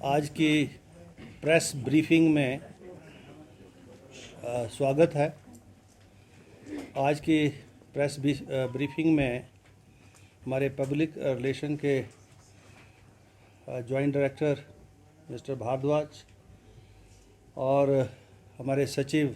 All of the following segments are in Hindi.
आज की प्रेस ब्रीफिंग में स्वागत है। आज की प्रेस ब्रीफिंग में हमारे पब्लिक रिलेशन के जॉइंट डायरेक्टर मिस्टर भारद्वाज और हमारे सचिव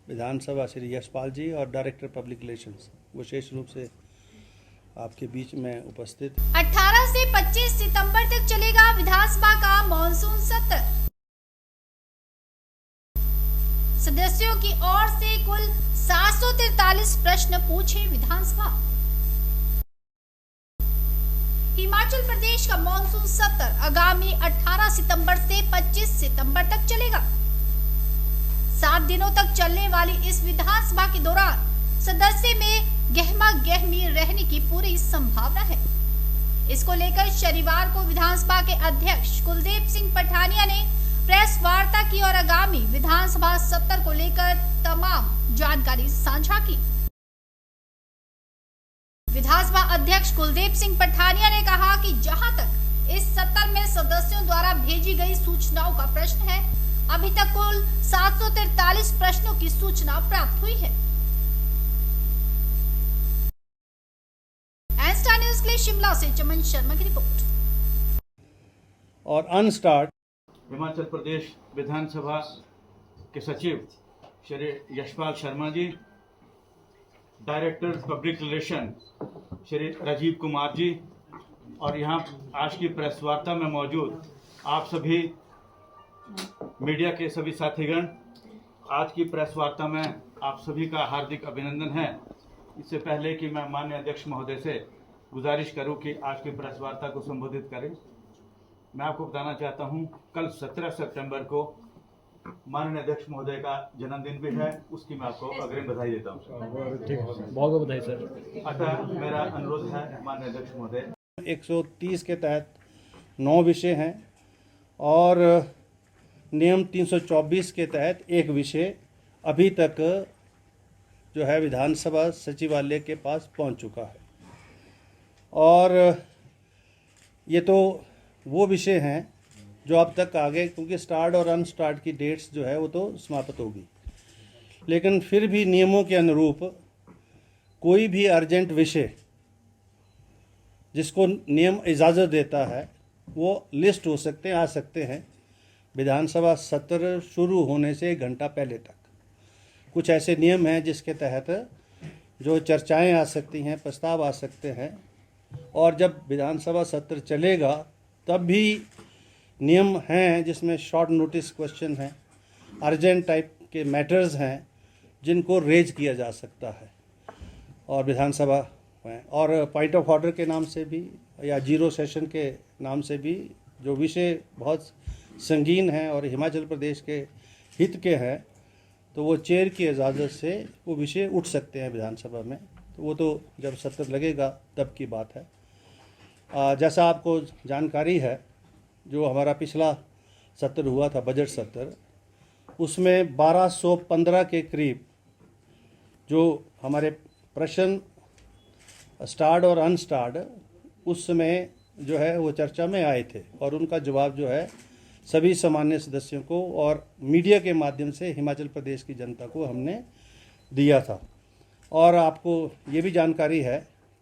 विधानसभा श्री यशपाल जी और डायरेक्टर पब्लिक रिलेशंस विशेष रूप से आपके बीच में उपस्थित। 18 से 25 सितंबर तक चलेगा विधानसभा का मॉनसून सत्र। सदस्यों की ओर से कुल 743 प्रश्न पूछे विधानसभा। हिमाचल प्रदेश का मॉनसून सत्र आगामी 18 सितंबर से 25 सितंबर तक चलेगा। 7 दिनों तक चलने वाली इस विधानसभा के दौरान सदस्य में गहमा गहमी रहने की पूरी संभावना है। इसको लेकर शनिवार को विधानसभा के अध्यक्ष कुलदीप सिंह पठानिया ने प्रेस वार्ता की और आगामी विधानसभा सत्र को लेकर तमाम जानकारी साझा की। विधानसभा अध्यक्ष कुलदीप सिंह पठानिया ने कहा कि जहां तक इस सत्र में सदस्यों द्वारा भेजी गई सूचनाओं का प्रश्न है, अभी तक कुल 743 प्रश्नों की सूचना प्राप्त हुई है। स्टार न्यूज़ के लिए शिमला से चमन शर्मा की रिपोर्ट। और अनस्टार्ट हिमाचल प्रदेश विधानसभा के सचिव Shri Yashpal Sharma ji, director public relation Shri Rajeev Kumar ji और यहाँ आज की प्रेस वार्ता में मौजूद आप सभी मीडिया के सभी साथीगण, आज की प्रेस वार्ता में आप सभी का हार्दिक अभिनंदन है। इससे पहले कि मैं माननीय अध्यक्ष महोदय से गुजारिश करूं कि आज की प्रेस वार्ता को संबोधित करें, मैं आपको बताना चाहता हूं कल 17 सितंबर को माननीय अध्यक्ष महोदय का जन्मदिन भी है। उसकी मैं आपको अग्रिम बधाई देता हूं। बहुत बहुत बधाई सर। अतः मेरा अनुरोध है माननीय अध्यक्ष महोदय, 130 के तहत 9 विषय हैं और नियम 324 के तहत एक विषय अभी तक जो है विधानसभा सचिवालय के पास पहुंच चुका है। और ये तो वो विषय हैं जो अब तक आगे, क्योंकि स्टार्ट और अनस्टार्ट की डेट्स जो है वो तो समाप्त होगी, लेकिन फिर भी नियमों के अनुरूप कोई भी अर्जेंट विषय जिसको नियम इजाज़त देता है वो लिस्ट हो सकते हैं, आ सकते हैं विधानसभा सत्र शुरू होने से 1 घंटा पहले तक। कुछ ऐसे नियम हैं जिसके तहत जो चर्चाएं आ सकती हैं, प्रस्ताव आ सकते हैं, और जब विधानसभा सत्र चलेगा तब भी नियम हैं जिसमें शॉर्ट नोटिस क्वेश्चन हैं, अर्जेंट टाइप के मैटर्स हैं जिनको रेज किया जा सकता है और विधानसभा में, और पॉइंट ऑफ ऑर्डर के नाम से भी या जीरो सेशन के नाम से भी जो विषय बहुत संगीन हैं और हिमाचल प्रदेश के हित के हैं, तो वो चेयर की इजाज़त से वो विषय उठ सकते हैं विधानसभा में। तो वो तो जब सत्र लगेगा तब की बात है। जैसा आपको जानकारी है, जो हमारा पिछला सत्र हुआ था बजट सत्र, उसमें 1215 के करीब जो हमारे प्रश्न स्टार्ट और अनस्टार्ट उस समय जो है वो चर्चा में आए थे और उनका जवाब जो है सभी सामान्य सदस्यों को और मीडिया के माध्यम से हिमाचल प्रदेश की जनता को हमने दिया था। और आपको ये भी जानकारी है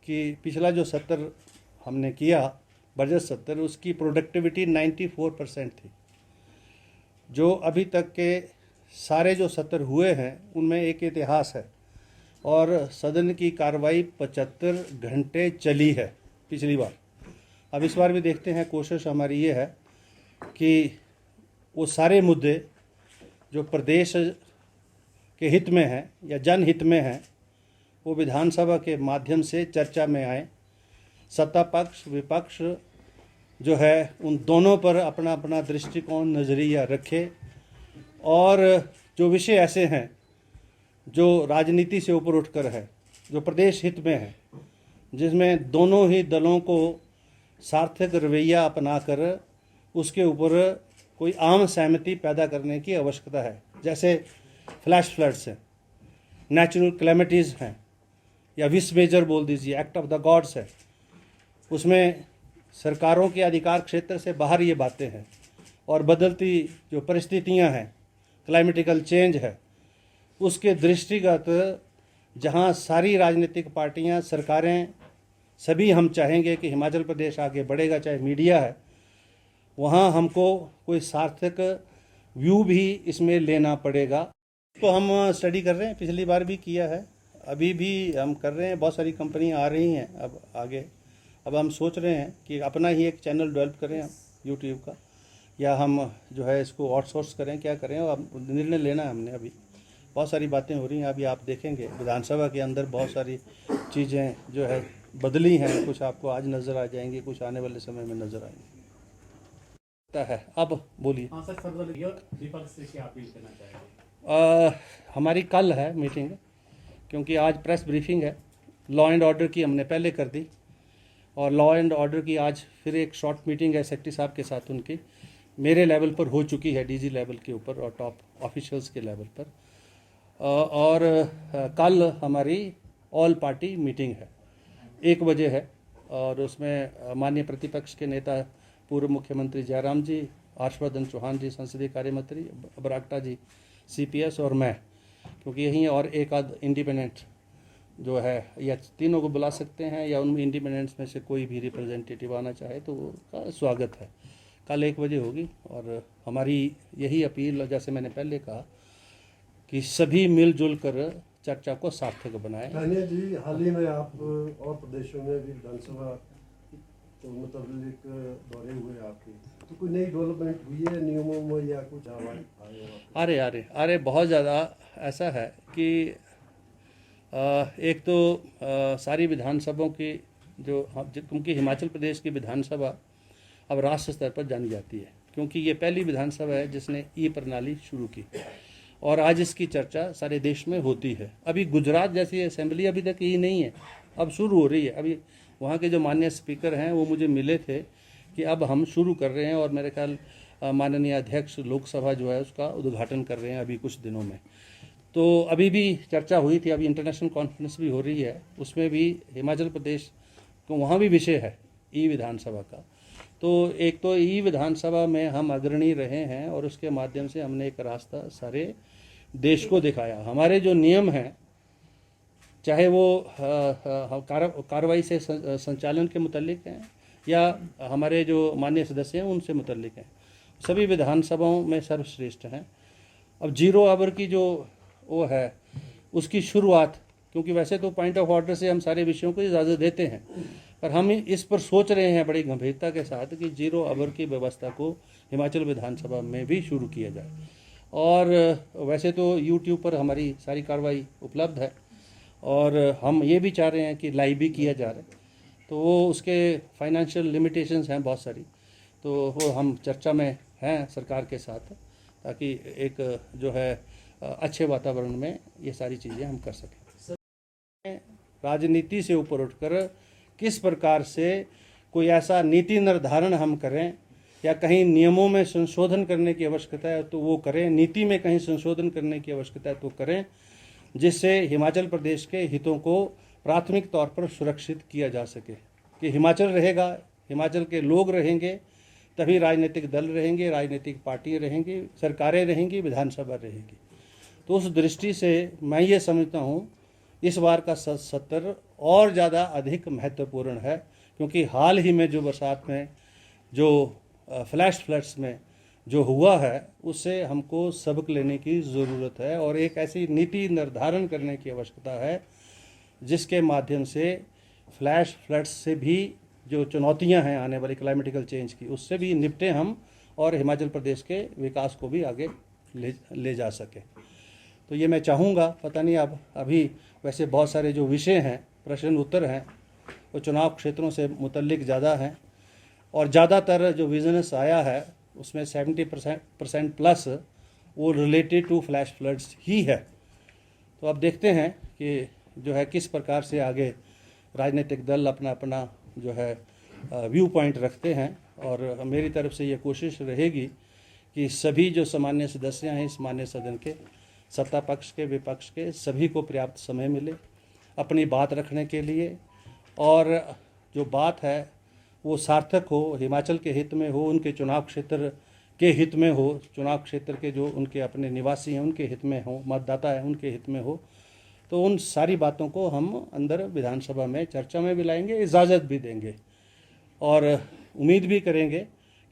कि पिछला जो सत्र हमने किया बजट सत्र, उसकी प्रोडक्टिविटी 94% थी। जो अभी तक के सारे जो सत्र हुए हैं उनमें एक इतिहास है और सदन की कार्रवाई 75 घंटे चली है पिछली बार। अब इस बार भी देखते हैं, कोशिश हमारी ये है कि वो सारे मुद्दे जो प्रदेश के हित में हैं या जनहित में हैं वो विधानसभा के माध्यम से चर्चा में आए। सत्ता पक्ष विपक्ष जो है उन दोनों पर अपना अपना दृष्टिकोण नज़रिया रखे और जो विषय ऐसे हैं जो राजनीति से ऊपर उठकर है, जो प्रदेश हित में है, जिसमें दोनों ही दलों को सार्थक रवैया अपनाकर उसके ऊपर कोई आम सहमति पैदा करने की आवश्यकता है। जैसे फ्लैश फ्लड्स हैं, नेचुरल कैलेमिटीज़ हैं, या विस मेजर बोल दीजिए, एक्ट ऑफ द गॉड्स है, उसमें सरकारों के अधिकार क्षेत्र से बाहर ये बातें हैं। और बदलती जो परिस्थितियां हैं, क्लाइमेटिकल चेंज है, उसके दृष्टिगत जहां सारी राजनीतिक पार्टियां, सरकारें, सभी हम चाहेंगे कि हिमाचल प्रदेश आगे बढ़ेगा, चाहे मीडिया है, वहाँ हमको कोई सार्थक व्यू भी इसमें लेना पड़ेगा। तो हम स्टडी कर रहे हैं, पिछली बार भी किया है, अभी भी हम कर रहे हैं। बहुत सारी कंपनियां आ रही हैं अब आगे। अब हम सोच रहे हैं कि अपना ही एक चैनल डेवलप करें हम यूट्यूब का, या हम जो है इसको आउटसोर्स करें, क्या करें। अब निर्णय लेना है हमने। अभी बहुत सारी बातें हो रही हैं। अभी आप देखेंगे विधानसभा के अंदर बहुत सारी चीज़ें जो है बदली हैं। कुछ आपको आज नज़र आ जाएंगी, कुछ आने वाले समय में नज़र आएंगी है। अब बोलिए। हाँ सर, विपक्ष से क्या अपील करना चाहेंगे? हमारी कल है मीटिंग, क्योंकि आज प्रेस ब्रीफिंग है। लॉ एंड ऑर्डर की हमने पहले कर दी, और लॉ एंड ऑर्डर की आज फिर एक शॉर्ट मीटिंग है सेक्रेटरी साहब के साथ। उनकी मेरे लेवल पर हो चुकी है, डीजी लेवल के ऊपर और टॉप ऑफिशियल्स के लेवल पर। और कल हमारी ऑल पार्टी मीटिंग है, 1 बजे है, और उसमें माननीय प्रतिपक्ष के नेता पूर्व मुख्यमंत्री जयराम जी, हर्षवर्धन चौहान जी संसदीय कार्य मंत्री, बरागटा जी CPS, और मैं, क्योंकि यही, और एक आध इंडिपेंडेंट जो है, या तीनों को बुला सकते हैं, या उन इंडिपेंडेंट्स में से कोई भी रिप्रेजेंटेटिव आना चाहे तो उसका स्वागत है। कल 1 बजे होगी, और हमारी यही अपील, जैसे मैंने पहले कहा, कि सभी मिलजुल कर चर्चा को सार्थक बनाएं। तानिया जी, हाल ही में आप और प्रदेशों में भी विधानसभा तो मुताबिक दौरे हुए आपके, तो कोई नई डेवलपमेंट हुई है नियमों में, या कुछ आए? अरे बहुत ज़्यादा ऐसा है कि एक तो सारी विधानसभाओं की क्योंकि हिमाचल प्रदेश की विधानसभा अब राष्ट्र स्तर पर जानी जाती है, क्योंकि ये पहली विधानसभा है जिसने प्रणाली शुरू की, और आज इसकी चर्चा सारे देश में होती है। अभी गुजरात जैसी असेंबली अभी तक ये नहीं है, अब शुरू हो रही है। अभी वहाँ के जो माननीय स्पीकर हैं वो मुझे मिले थे कि अब हम शुरू कर रहे हैं, और मेरे ख्याल माननीय अध्यक्ष लोकसभा जो है उसका उद्घाटन कर रहे हैं अभी कुछ दिनों में। तो अभी भी चर्चा हुई थी, अभी इंटरनेशनल कॉन्फ्रेंस भी हो रही है, उसमें भी हिमाचल प्रदेश को वहाँ भी विषय है विधानसभा का। तो एक तो विधानसभा में हम अग्रणी रहे हैं, और उसके माध्यम से हमने एक रास्ता सारे देश को दिखाया। हमारे जो नियम हैं, चाहे वो कार्रवाई से संचालन के मुतल्लिक हैं, या हमारे जो माननीय सदस्य हैं उनसे मुतल्लिक हैं, सभी विधानसभाओं में सर्वश्रेष्ठ हैं। अब 0 आवर की जो वो है उसकी शुरुआत, क्योंकि वैसे तो पॉइंट ऑफ ऑर्डर से हम सारे विषयों को इजाज़त देते हैं, पर हम इस पर सोच रहे हैं बड़ी गंभीरता के साथ कि 0 आवर की व्यवस्था को हिमाचल विधानसभा में भी शुरू किया जाए। और वैसे तो यूट्यूब पर हमारी सारी कार्रवाई उपलब्ध है, और हम ये भी चाह रहे हैं कि लाइव भी किया जा रहा है। तो वो उसके फाइनेंशियल लिमिटेशंस हैं बहुत सारी, तो वो हम चर्चा में हैं सरकार के साथ, ताकि एक जो है अच्छे वातावरण में ये सारी चीज़ें हम कर सकें। राजनीति से ऊपर उठकर किस प्रकार से कोई ऐसा नीति निर्धारण हम करें, या कहीं नियमों में संशोधन करने की आवश्यकता है तो वो करें, नीति में कहीं संशोधन करने की आवश्यकता है तो करें, जिससे हिमाचल प्रदेश के हितों को प्राथमिक तौर पर सुरक्षित किया जा सके। कि हिमाचल रहेगा, हिमाचल के लोग रहेंगे, तभी राजनीतिक दल रहेंगे, राजनीतिक पार्टियाँ रहेंगी, सरकारें रहेंगी, विधानसभा रहेगी। तो उस दृष्टि से मैं ये समझता हूँ इस बार का सत्र और ज़्यादा अधिक महत्वपूर्ण है, क्योंकि हाल ही में जो बरसात में जो फ्लैश फ्लड्स में जो हुआ है उससे हमको सबक लेने की ज़रूरत है, और एक ऐसी नीति निर्धारण करने की आवश्यकता है जिसके माध्यम से फ्लैश फ्लड्स से भी जो चुनौतियां हैं आने वाली क्लाइमेटिकल चेंज की, उससे भी निपटे हम, और हिमाचल प्रदेश के विकास को भी आगे ले जा सके। तो ये मैं चाहूँगा, पता नहीं अब अभी वैसे बहुत सारे जो विषय हैं, प्रश्न उत्तर हैं, वो चुनाव क्षेत्रों से मुतल्लिक ज़्यादा हैं, और ज़्यादातर जो विजनेस आया है उसमें 70% प्लस वो रिलेटेड टू फ्लैश फ्लड्स ही है। तो अब देखते हैं कि जो है किस प्रकार से आगे राजनीतिक दल अपना अपना जो है व्यू पॉइंट रखते हैं, और मेरी तरफ से ये कोशिश रहेगी कि सभी जो सामान्य सदस्य हैं इस मान्य सदन के, सत्ता पक्ष के विपक्ष के, सभी को पर्याप्त समय मिले अपनी बात रखने के लिए, और जो बात है वो सार्थक हो, हिमाचल के हित में हो, उनके चुनाव क्षेत्र के हित में हो, चुनाव क्षेत्र के जो उनके अपने निवासी हैं उनके हित में हो, मतदाता है उनके हित में हो, तो उन सारी बातों को हम अंदर विधानसभा में चर्चा में भी लाएंगे, इजाज़त भी देंगे और उम्मीद भी करेंगे,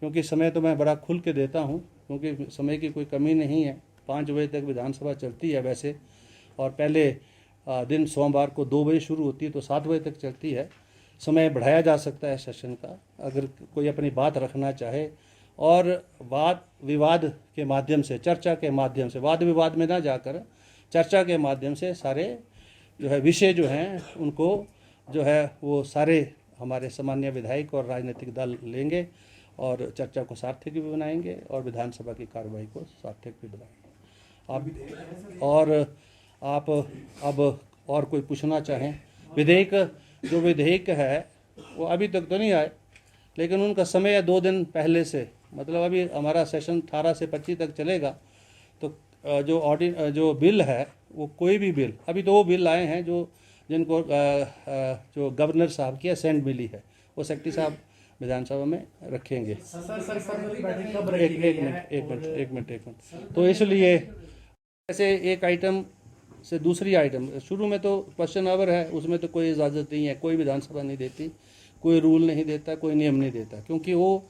क्योंकि समय तो मैं बड़ा खुल के देता हूँ, क्योंकि समय की कोई कमी नहीं है। 5 बजे तक विधानसभा चलती है वैसे, और पहले दिन सोमवार को 2 बजे शुरू होती है तो 7 बजे तक चलती है। समय बढ़ाया जा सकता है सेशन का, अगर कोई अपनी बात रखना चाहे, और वाद विवाद के माध्यम से, चर्चा के माध्यम से, वाद विवाद में ना जाकर चर्चा के माध्यम से सारे जो है विषय जो हैं उनको जो है वो सारे हमारे सामान्य विधायक और राजनीतिक दल लेंगे और चर्चा को सार्थक भी बनाएंगे और विधानसभा की कार्रवाई को सार्थक भी बनाएंगे। आप अब और कोई पूछना चाहें? विधेयक है वो अभी तक तो नहीं आए, लेकिन उनका समय है 2 दिन पहले से, मतलब अभी हमारा सेशन 18 से 25 तक चलेगा। तो जो बिल है वो कोई भी बिल, अभी तो वो बिल आए हैं जिनको जो गवर्नर साहब की असेंट मिली है, वो सेक्रेटरी साहब विधानसभा में रखेंगे। एक मिनट। तो इसलिए ऐसे एक आइटम से दूसरी आइटम, शुरू में तो क्वेश्चन आवर है, उसमें तो कोई इजाज़त नहीं है, कोई विधानसभा नहीं देती, कोई रूल नहीं देता, कोई नियम नहीं देता, क्योंकि वो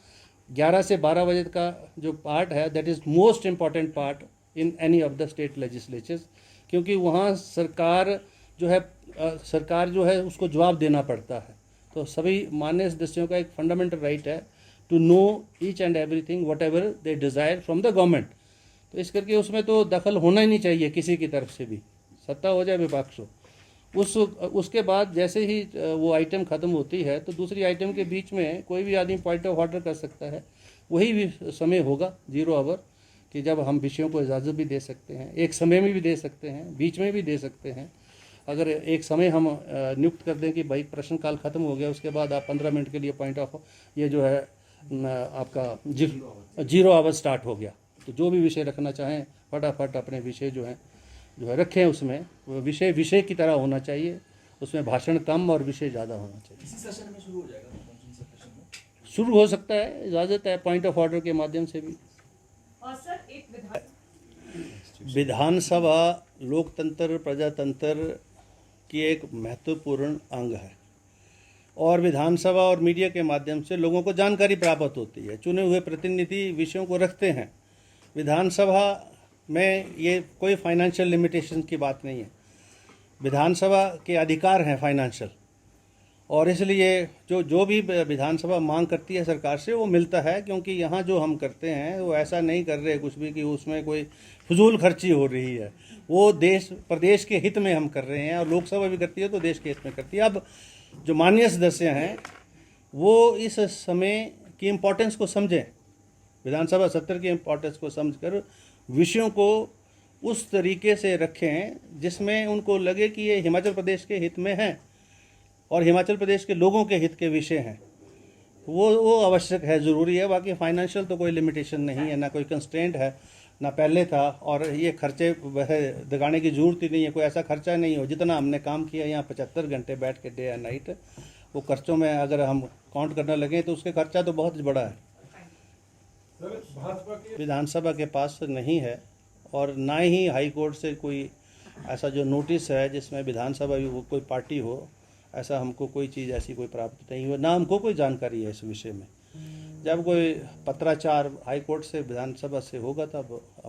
11 से 12 बजे का जो पार्ट है that is most important part in any of the state legislatures, क्योंकि वहाँ सरकार जो है उसको जवाब देना पड़ता है। तो सभी मान्य सदस्यों का एक फंडामेंटल राइट है to know each and everything what ever they desire from the government. तो इस करके उसमें तो दखल होना ही नहीं चाहिए किसी की तरफ से भी, सत्ता हो जाए विपक्ष हो। उसके बाद जैसे ही वो आइटम ख़त्म होती है तो दूसरी आइटम के बीच में कोई भी आदमी पॉइंट ऑफ ऑर्डर कर सकता है। वही भी समय होगा 0 आवर कि जब हम विषयों को इजाज़त भी दे सकते हैं, एक समय में भी दे सकते हैं, बीच में भी दे सकते हैं। अगर एक समय हम नियुक्त कर दें कि भाई प्रश्नकाल ख़त्म हो गया, उसके बाद आप 15 मिनट के लिए पॉइंट ऑफ ये जो है आपका 0 आवर स्टार्ट हो गया, तो जो भी विषय रखना चाहें फटाफट अपने विषय जो है रखें। उसमें विषय की तरह होना चाहिए, उसमें भाषण कम और विषय ज़्यादा होना चाहिए। इसी सेशन में शुरू हो जाएगा? शुरू हो सकता है, इजाज़त है पॉइंट ऑफ ऑर्डर के माध्यम से भी। और सर एक विधानसभा लोकतंत्र प्रजातंत्र की एक महत्वपूर्ण अंग है और विधानसभा और मीडिया के माध्यम से लोगों को जानकारी प्राप्त होती है। चुने हुए प्रतिनिधि विषयों को रखते हैं। विधानसभा में ये कोई फाइनेंशियल लिमिटेशन की बात नहीं है, विधानसभा के अधिकार हैं फाइनेंशियल, और इसलिए जो भी विधानसभा मांग करती है सरकार से वो मिलता है, क्योंकि यहाँ जो हम करते हैं वो ऐसा नहीं कर रहे कुछ भी कि उसमें कोई फजूल खर्ची हो रही है, वो प्रदेश के हित में हम कर रहे हैं, और लोकसभा भी करती है तो देश के हित में करती है। अब जो माननीय सदस्य हैं वो इस समय की इम्पोर्टेंस को समझें, विधानसभा सत्र की इम्पोर्टेंस को समझकर विषयों को उस तरीके से रखें जिसमें उनको लगे कि ये हिमाचल प्रदेश के हित में है और हिमाचल प्रदेश के लोगों के हित के विषय हैं। वो आवश्यक है, ज़रूरी है। बाकी फाइनेंशियल तो कोई लिमिटेशन नहीं है, ना कोई कंस्ट्रेंट है, ना पहले था, और ये खर्चे दिखाने की ज़रूरत ही नहीं है। कोई ऐसा खर्चा नहीं हो, जितना हमने काम किया यहाँ 75 घंटे बैठ के डे एंड नाइट, वो खर्चों में अगर हम काउंट करने लगे तो उसके खर्चा तो बहुत बड़ा है। विधानसभा के पास नहीं है और ना ही हाई कोर्ट से कोई ऐसा जो नोटिस है जिसमें विधानसभा भी वो कोई पार्टी हो, ऐसा हमको कोई चीज़ ऐसी कोई प्राप्त नहीं हुई, ना हमको कोई जानकारी है इस विषय में। जब कोई पत्राचार हाई कोर्ट से विधानसभा से होगा तब